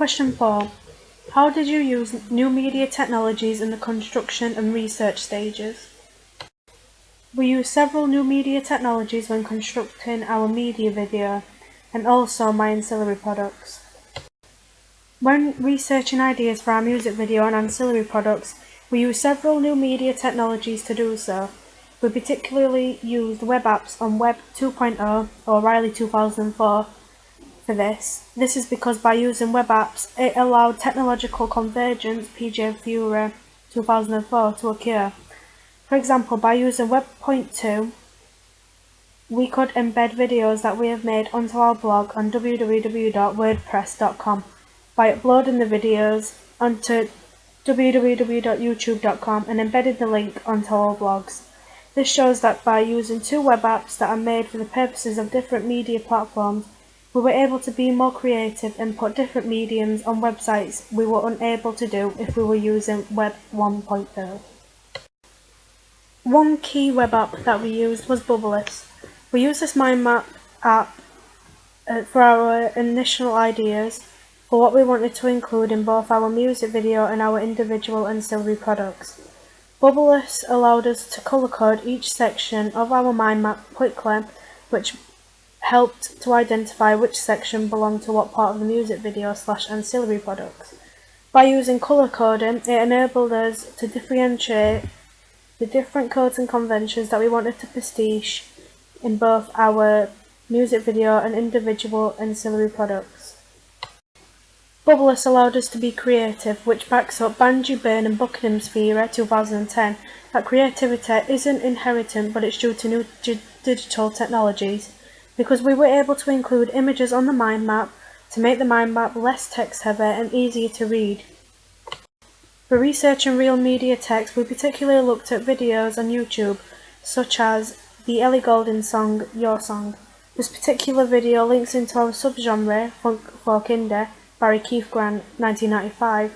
Question 4. How did you use new media technologies in the construction and research stages? We use several new media technologies when constructing our media video and also my ancillary products. When researching ideas for our music video and ancillary products, we use several new media technologies to do so. We particularly used web apps on Web 2.0 or Riley 2004 for this. This is because by using web apps, it allowed technological convergence PJ Fura 2004 to occur. For example, by using Web.2, we could embed videos that we have made onto our blog on www.wordpress.com by uploading the videos onto www.youtube.com and embedding the link onto our blogs. This shows that by using two web apps that are made for the purposes of different media platforms, we were able to be more creative and put different mediums on websites we were unable to do if we were using Web 1.0. One key web app that we used was Bubbleless. We used this mind map app for our initial ideas for what we wanted to include in both our music video and our individual ancillary products. Bubbleless allowed us to color code each section of our mind map quickly, which helped to identify which section belonged to what part of the music video / ancillary products. By using color coding, it enabled us to differentiate the different codes and conventions that we wanted to pastiche in both our music video and individual ancillary products. Bubbleless allowed us to be creative, which backs up Banji, Byrne and Buckingham's theory 2010 that creativity isn't inherent but it's due to new digital technologies, because we were able to include images on the mind map to make the mind map less text heavy and easier to read. For researching real media text, we particularly looked at videos on YouTube, such as the Ellie Goulding song, Your Song. This particular video links into our subgenre, folk indie, Barry Keith Grant, 1995,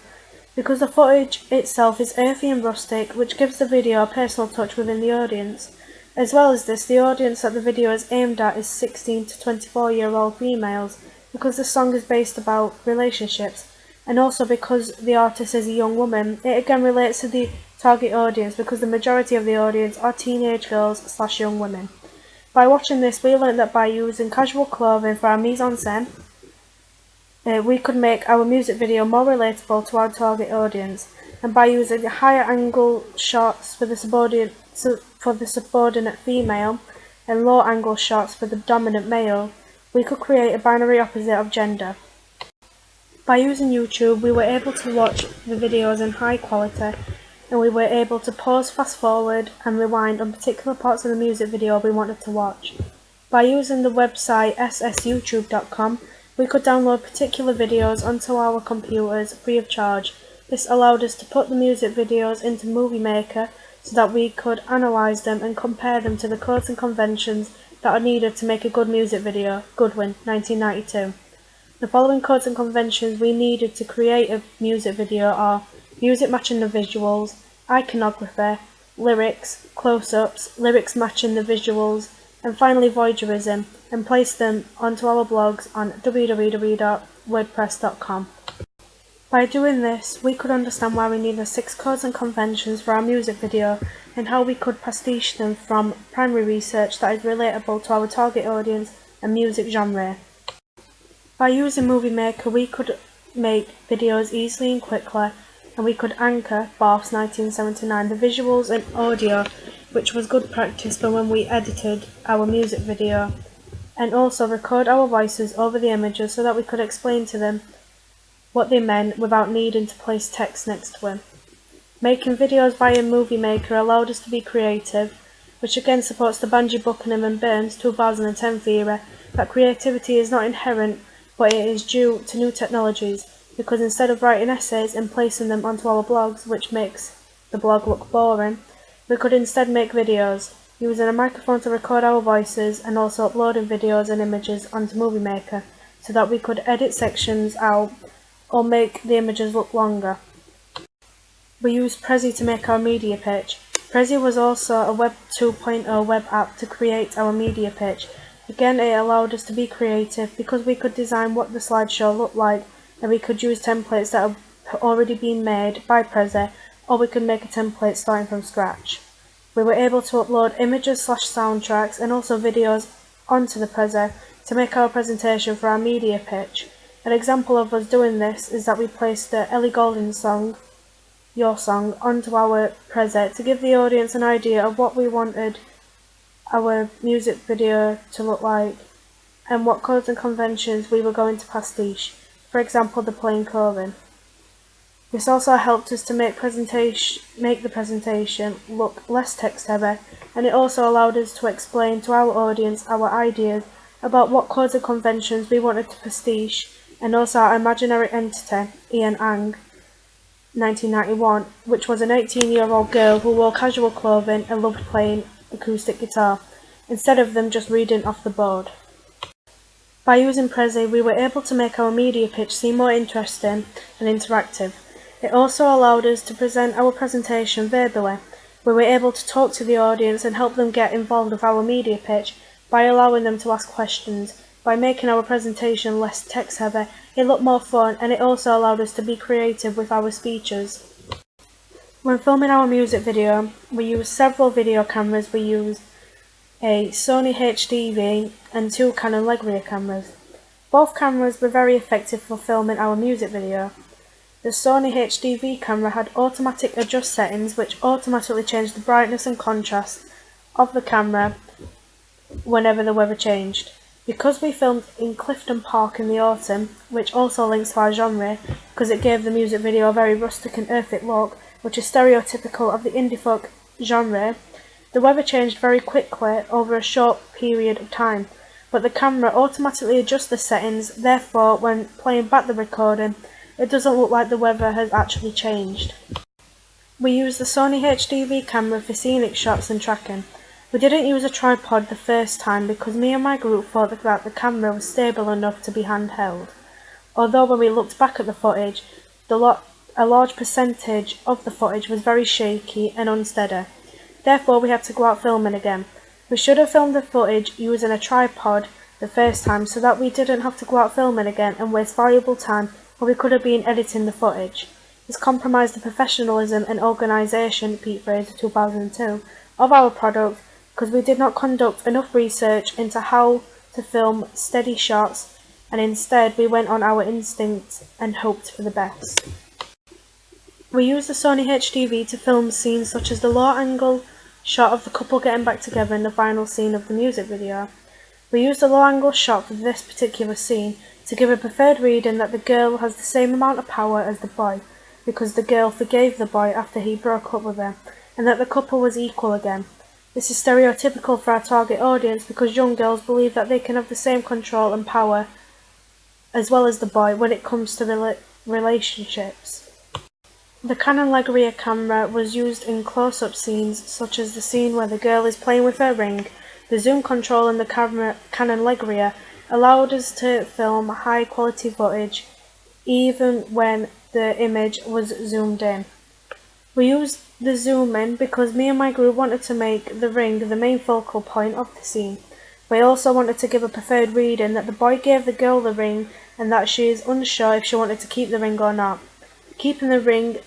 because the footage itself is earthy and rustic, which gives the video a personal touch within the audience. As well as this, the audience that the video is aimed at is 16 to 24-year-old females, because the song is based about relationships, and also because the artist is a young woman. It again relates to the target audience because the majority of the audience are teenage girls / young women. By watching this, we learned that by using casual clothing for our mise-en-scène, we could make our music video more relatable to our target audience, and by using higher angle shots for the subordinate female and low angle shots for the dominant male, we could create a binary opposite of gender. By using YouTube, we were able to watch the videos in high quality, and we were able to pause, fast forward and rewind on particular parts of the music video we wanted to watch. By using the website ssyoutube.com, we could download particular videos onto our computers free of charge. This allowed us to put the music videos into Movie Maker so that we could analyse them and compare them to the codes and conventions that are needed to make a good music video. Goodwin, 1992. The following codes and conventions we needed to create a music video are music matching the visuals, iconography, lyrics, close-ups, lyrics matching the visuals, and finally voyeurism, and place them onto our blogs on www.wordpress.com. By doing this, we could understand why we needed 6 codes and conventions for our music video and how we could pastiche them from primary research that is relatable to our target audience and music genre. By using Movie Maker, we could make videos easily and quickly, and we could anchor, Barf's 1979, the visuals and audio, which was good practice for when we edited our music video, and also record our voices over the images so that we could explain to them what they meant without needing to place text next to them. Making videos via Movie Maker allowed us to be creative, which again supports the Banji, Buckingham and Byrne's 2010 theory that creativity is not inherent but it is due to new technologies, because instead of writing essays and placing them onto our blogs, which makes the blog look boring, we could instead make videos, using a microphone to record our voices and also uploading videos and images onto Movie Maker so that we could edit sections out or make the images look longer. We used Prezi to make our media pitch. Prezi was also a Web 2.0 web app to create our media pitch. Again, it allowed us to be creative because we could design what the slideshow looked like and we could use templates that have already been made by Prezi, or we could make a template starting from scratch. We were able to upload images/soundtracks and also videos onto the Prezi to make our presentation for our media pitch. An example of us doing this is that we placed the Ellie Goulding song, Your Song, onto our Prezi to give the audience an idea of what we wanted our music video to look like and what codes and conventions we were going to pastiche, for example the plain clothing. This also helped us to make the presentation look less text heavy, and it also allowed us to explain to our audience our ideas about what codes and conventions we wanted to pastiche, and also our imaginary entity, Ian Ang, 1991, which was an 18-year-old girl who wore casual clothing and loved playing acoustic guitar, instead of them just reading off the board. By using Prezi, we were able to make our media pitch seem more interesting and interactive. It also allowed us to present our presentation verbally. We were able to talk to the audience and help them get involved with our media pitch by allowing them to ask questions. By making our presentation less text heavy, it looked more fun, and it also allowed us to be creative with our speeches. When filming our music video, we used several video cameras. We used a Sony HDV and 2 Canon Legria cameras. Both cameras were very effective for filming our music video. The Sony HDV camera had automatic adjust settings which automatically changed the brightness and contrast of the camera whenever the weather changed. Because we filmed in Clifton Park in the autumn, which also links to our genre because it gave the music video a very rustic and earthy look, which is stereotypical of the indie folk genre, the weather changed very quickly over a short period of time, but the camera automatically adjusts the settings, therefore when playing back the recording, it doesn't look like the weather has actually changed. We used the Sony HDV camera for scenic shots and tracking. We didn't use a tripod the first time because me and my group thought that the camera was stable enough to be handheld. Although when we looked back at the footage, a large percentage of the footage was very shaky and unsteady. Therefore we had to go out filming again. We should have filmed the footage using a tripod the first time so that we didn't have to go out filming again and waste valuable time when we could have been editing the footage. This compromised the professionalism and organisation, Pete Fraser 2002, of our product because we did not conduct enough research into how to film steady shots, and instead we went on our instincts and hoped for the best. We used the Sony HDV to film scenes such as the low angle shot of the couple getting back together in the final scene of the music video. We used a low angle shot for this particular scene to give a preferred reading that the girl has the same amount of power as the boy, because the girl forgave the boy after he broke up with her, and that the couple was equal again. This is stereotypical for our target audience because young girls believe that they can have the same control and power as well as the boy when it comes to relationships. The Canon Legria camera was used in close-up scenes such as the scene where the girl is playing with her ring. The zoom control in the Canon Legria allowed us to film high quality footage even when the image was zoomed in. We used the zoom in because me and my group wanted to make the ring the main focal point of the scene. We also wanted to give a preferred reading that the boy gave the girl the ring and that she is unsure if she wanted to keep the ring or not. Keeping the ring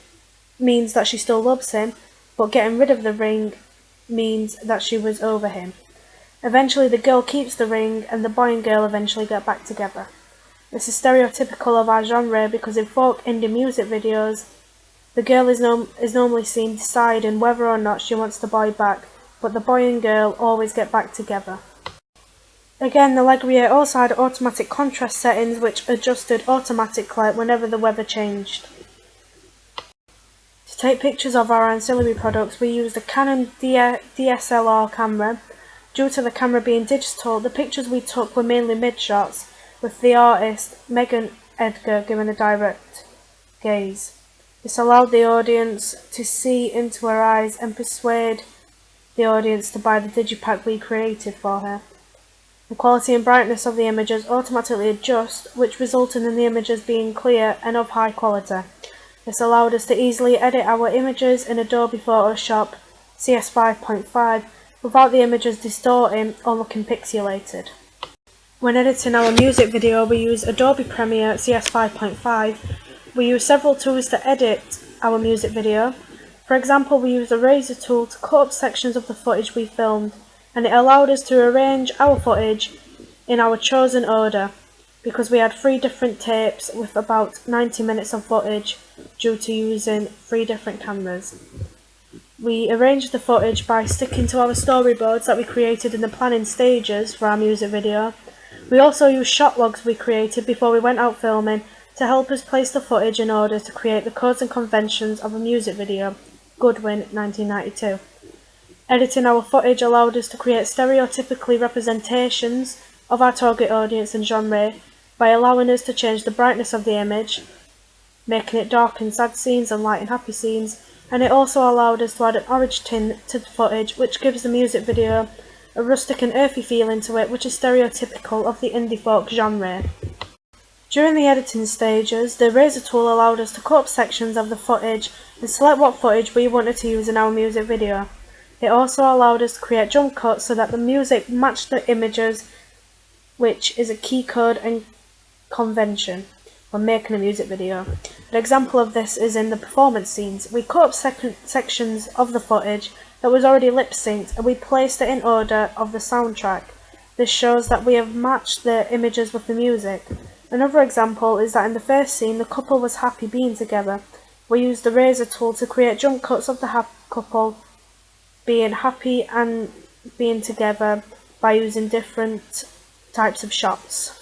means that she still loves him, but getting rid of the ring means that she was over him. Eventually the girl keeps the ring and the boy and girl eventually get back together. This is stereotypical of our genre because in folk indie music videos, the girl is normally seen deciding whether or not she wants the boy back, but the boy and girl always get back together. Again, the Legria also had automatic contrast settings which adjusted automatically whenever the weather changed. To take pictures of our ancillary products, we used a Canon DSLR camera. Due to the camera being digital, the pictures we took were mainly mid-shots, with the artist Megan Edgar giving a direct gaze. This allowed the audience to see into her eyes and persuade the audience to buy the digipack we created for her. The quality and brightness of the images automatically adjust, which resulted in the images being clear and of high quality. This allowed us to easily edit our images in Adobe Photoshop CS 5.5 without the images distorting or looking pixelated. When editing our music video, we use Adobe Premiere CS 5.5. We use several tools to edit our music video. For example, we used the Razor tool to cut up sections of the footage we filmed, and it allowed us to arrange our footage in our chosen order, because we had 3 different tapes with about 90 minutes of footage due to using 3 different cameras. We arranged the footage by sticking to our storyboards that we created in the planning stages for our music video. We also used shot logs we created before we went out filming to help us place the footage in order to create the codes and conventions of a music video. Goodwin, 1992. Editing our footage allowed us to create stereotypically representations of our target audience and genre by allowing us to change the brightness of the image, making it dark in sad scenes and light in happy scenes, and it also allowed us to add an orange tint to the footage, which gives the music video a rustic and earthy feeling to it, which is stereotypical of the indie folk genre. During the editing stages, the Razor tool allowed us to cut up sections of the footage and select what footage we wanted to use in our music video. It also allowed us to create jump cuts so that the music matched the images, which is a key code and convention when making a music video. An example of this is in the performance scenes. We cut up sections of the footage that was already lip-synced and we placed it in order of the soundtrack. This shows that we have matched the images with the music. Another example is that in the first scene the couple was happy being together. We used the Razor tool to create jump cuts of the couple being happy and being together by using different types of shots.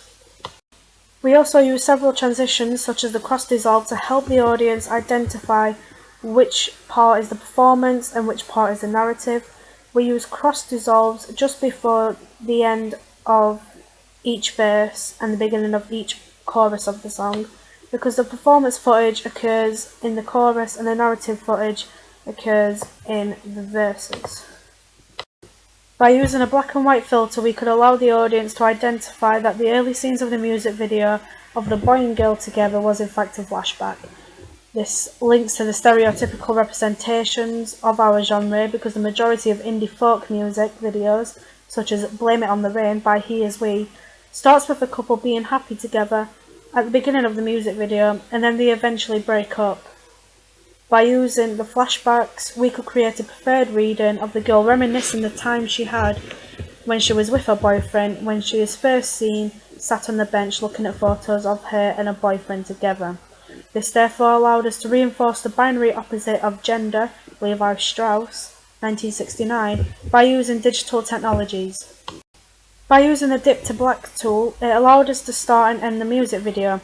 We also use several transitions such as the cross dissolve to help the audience identify which part is the performance and which part is the narrative. We use cross dissolves just before the end of each verse and the beginning of each chorus of the song, because the performance footage occurs in the chorus and the narrative footage occurs in the verses. By using a black and white filter, we could allow the audience to identify that the early scenes of the music video of the boy and girl together was in fact a flashback. This links to the stereotypical representations of our genre, because the majority of indie folk music videos, such as Blame It on the Rain by He Is We, starts with a couple being happy together at the beginning of the music video and then they eventually break up. By using the flashbacks, we could create a preferred reading of the girl reminiscing the time she had when she was with her boyfriend, when she is first seen sat on the bench looking at photos of her and her boyfriend together. This therefore allowed us to reinforce the binary opposite of gender, Levi Strauss, 1969, by using digital technologies. By using the Dip to Black tool, it allowed us to start and end the music video.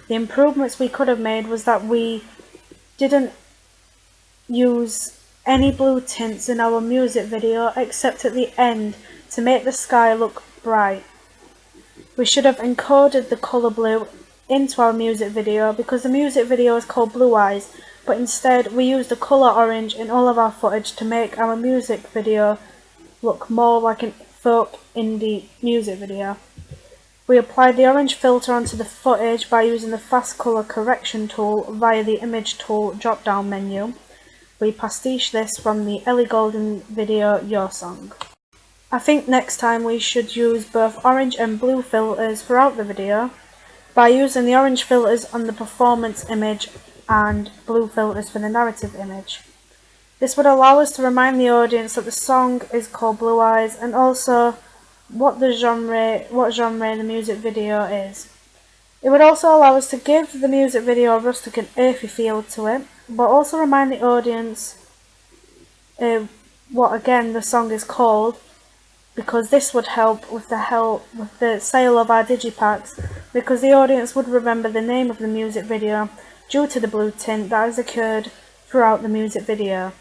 The improvements we could have made was that we didn't use any blue tints in our music video except at the end to make the sky look bright. We should have encoded the colour blue into our music video, because the music video is called Blue Eyes, but instead we used the colour orange in all of our footage to make our music video look more like a folk indie music video. We applied the orange filter onto the footage by using the fast colour correction tool via the image tool drop down menu. We pastiche this from the Ellie Goulding video Your Song. I think next time we should use both orange and blue filters throughout the video, by using the orange filters on the performance image and blue filters for the narrative image. This would allow us to remind the audience that the song is called Blue Eyes and also what genre the music video is. It would also allow us to give the music video a rustic and earthy feel to it, but also remind the audience what again the song is called, because this would help with the sale of our digipacks, because the audience would remember the name of the music video due to the blue tint that has occurred throughout the music video.